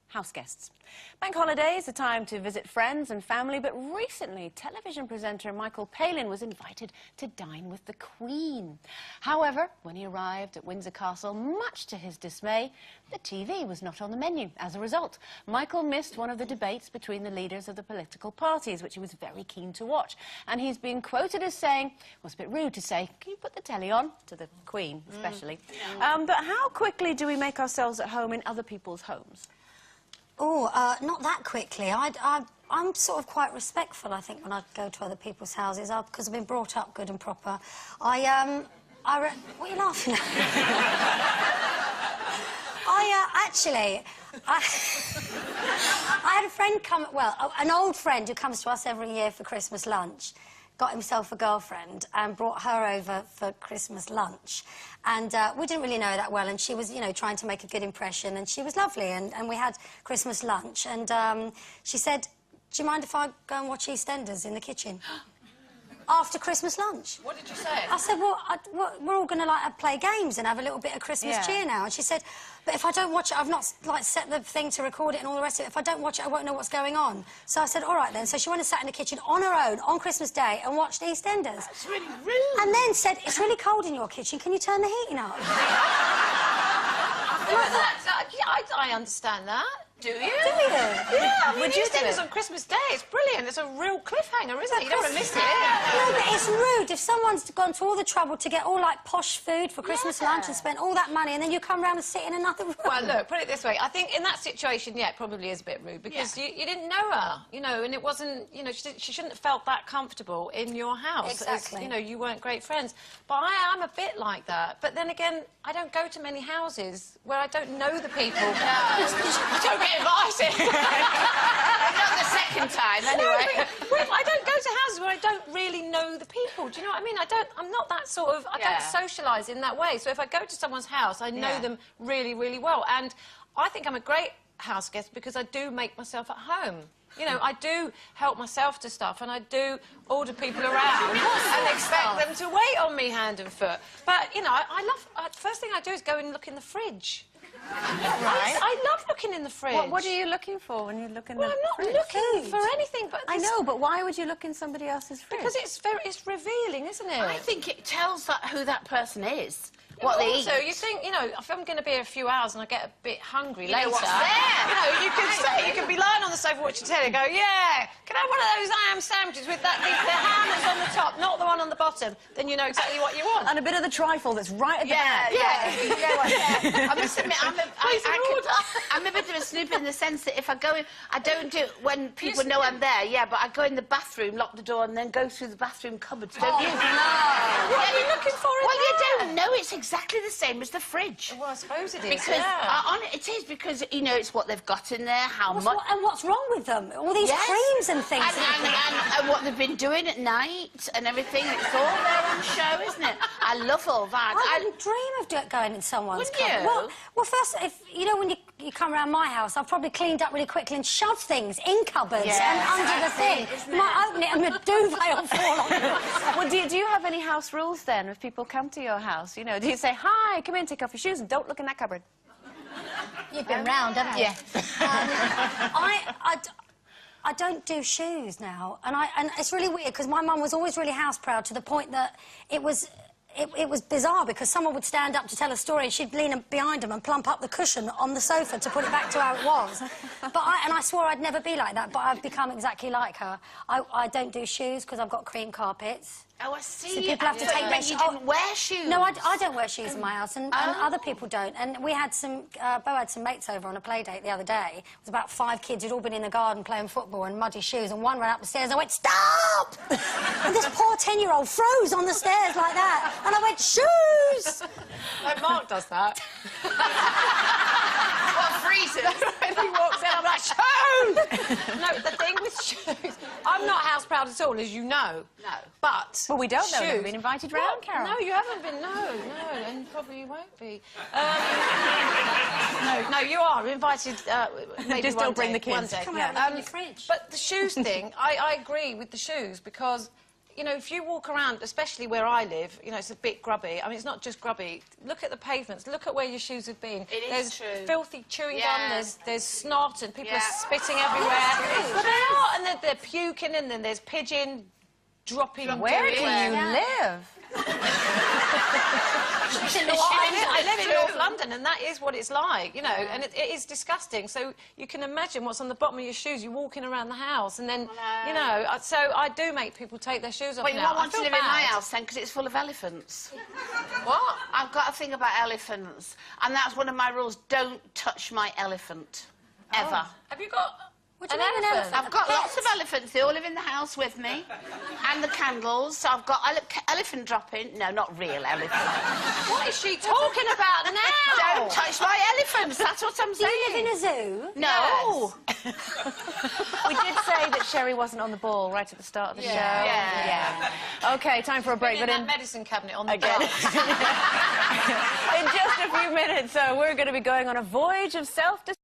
house guests. Bank holidays, a time to visit friends and family, but recently television presenter Michael Palin was invited to dine with the Queen. However, when he arrived at Windsor Castle, much to his dismay, the TV was not on the menu. As a result, Michael missed one of the debates between the leaders of the political parties, which he was very keen to watch. And he's been quoted as saying, well, it's a bit rude to say, can you put the telly on? To the Queen, especially. But how quickly do we make ourselves at home in other people's homes? Oh, not that quickly. I'm sort of quite respectful, I think, when I go to other people's houses, because I've been brought up good and proper. What are you laughing at? I had a friend come, well, an old friend who comes to us every year for Christmas lunch, got himself a girlfriend and brought her over for Christmas lunch. And we didn't really know her that well, and she was, you know, trying to make a good impression, and she was lovely, and we had Christmas lunch, and she said, do you mind if I go and watch EastEnders in the kitchen? After Christmas lunch. What did you say? I said, well, we're all going to, like, play games and have a little bit of Christmas cheer now. And she said, but if I don't watch it, I've not, like, set the thing to record it and all the rest of it. If I don't watch it, I won't know what's going on. So I said, all right, then. So she went and sat in the kitchen on her own on Christmas Day and watched EastEnders. That's really rude. And then said, it's really cold in your kitchen. Can you turn the heating up? I understand that. Do you? Do you? Yeah, I mean, Would you do EastEnders it? on Christmas Day, it's brilliant. It's a real cliffhanger, isn't it? You don't want to miss it. No, but it's rude. If someone's gone to all the trouble to get all, like, posh food for Christmas lunch and spent all that money, and then you come round and sit in another room. Well, look, put it this way. I think in that situation, yeah, it probably is a bit rude, because you didn't know her, you know, and it wasn't, you know, she shouldn't have felt that comfortable in your house. Exactly. As, you know, you weren't great friends. But I am a bit like that. But then again, I don't go to many houses where I don't know the people. I don't get invited. Not the second time, anyway. I don't go to houses where I don't really know the people. Do you know what I mean? I'm not that sort of... I don't socialise in that way. So if I go to someone's house, I know them really, really well. And I think I'm a great house guest because I do make myself at home. You know, I do help myself to stuff, and I do order people around and expect them to wait on me hand and foot. But, you know, I love... first thing I do is go and look in the fridge. Right. I love looking in the fridge. What are you looking for when you look in the fridge? Well, I'm not looking for anything but... I know, but why would you look in somebody else's fridge? Because it's revealing, isn't it? I think it tells who that person is. What they eat. So you think, you know, if I'm going to be here a few hours and I get a bit hungry later... what's there. You know, you can be lying on the sofa watching telly and go, yeah, can I have one of those ham sandwiches with the ham that's on the top, not the one on the bottom? Then you know exactly what you want. And a bit of the trifle that's right at the back. I must admit, I'm a bit of a snooper in the sense that if I go in, I don't do it when people know I'm there, but I go in the bathroom, lock the door, and then go through the bathroom cupboards, don't you? No. What are you looking for in Well, you there? don't know. It's exactly the same as the fridge. Well, I suppose it is, Because it is because, you know, it's what they've got in there, how much... And what's wrong with them? All these creams and things. And what they've been doing at night and everything. It's all there on show, isn't it? I love all that. I wouldn't dream of going in someone's Wouldn't you? cupboard. Well, first, if you know, when you come around my house, I've probably cleaned up really quickly and shoved things in cupboards and under the thing. Might open it and the duvet will fall on it. Well, do you have any house rules then if people come to your house? You know, do you say, hi, come in, take off your shoes and don't look in that cupboard? You've been round, haven't you? I don't do shoes now, and it's really weird because my mum was always really house proud to the point that it was bizarre because someone would stand up to tell a story and she'd lean behind them and plump up the cushion on the sofa to put it back to how it was. And I swore I'd never be like that, but I've become exactly like her. I don't do shoes because I've got cream carpets. Oh, I see. So people have to take their You didn't wear shoes? No, I don't wear shoes in my house, and other people don't. And we had some... Bo had some mates over on a play date the other day. It was about 5 kids who'd all been in the garden playing football in muddy shoes, and one ran up the stairs and I went, stop! And this poor 10-year-old froze on the stairs like that. And I went, shoes! Like Mark does that. What freezes? When he walks in, I'm like, shoes! No, the thing with shoes... I'm not house proud at all, as you know. No. But... Well, we don't know. shoes... We've been invited round, Carol. No, you haven't been. No, and probably you won't be. No, you are invited. Maybe Just one don't bring day, the kids. One day. Come out in the fridge. But the shoes thing, I agree with the shoes because, you know, if you walk around, especially where I live, you know, it's a bit grubby. I mean, it's not just grubby. Look at the pavements. Look at where your shoes have been. There's true. Filthy chewing gum. There's snot, and people are spitting everywhere. But they are, and they're puking, and then there's pigeon dropping. Where do you live? I live in North London, and that is what it's like, you know, and it is disgusting. So you can imagine what's on the bottom of your shoes. You're walking around the house, and then, you know, so I do make people take their shoes off. Well, you now. won't want to live in my house then, because it's full of elephants. What? I've got a thing about elephants, and that's one of my rules. Don't touch my elephant. Ever. Have you got... What do you mean an elephant? I've got lots of elephants. They all live in the house with me. And the candles. So I've got elephant dropping. No, not real elephants. What is she talking about now? Don't touch my elephants. That's what I'm Do saying. you live in a zoo? No. We did say that Sherry wasn't on the ball right at the start of the show. Yeah. OK, time for a break. In But that medicine cabinet on the Again. bar. In just a few minutes, we're going to be going on a voyage of self-discovery.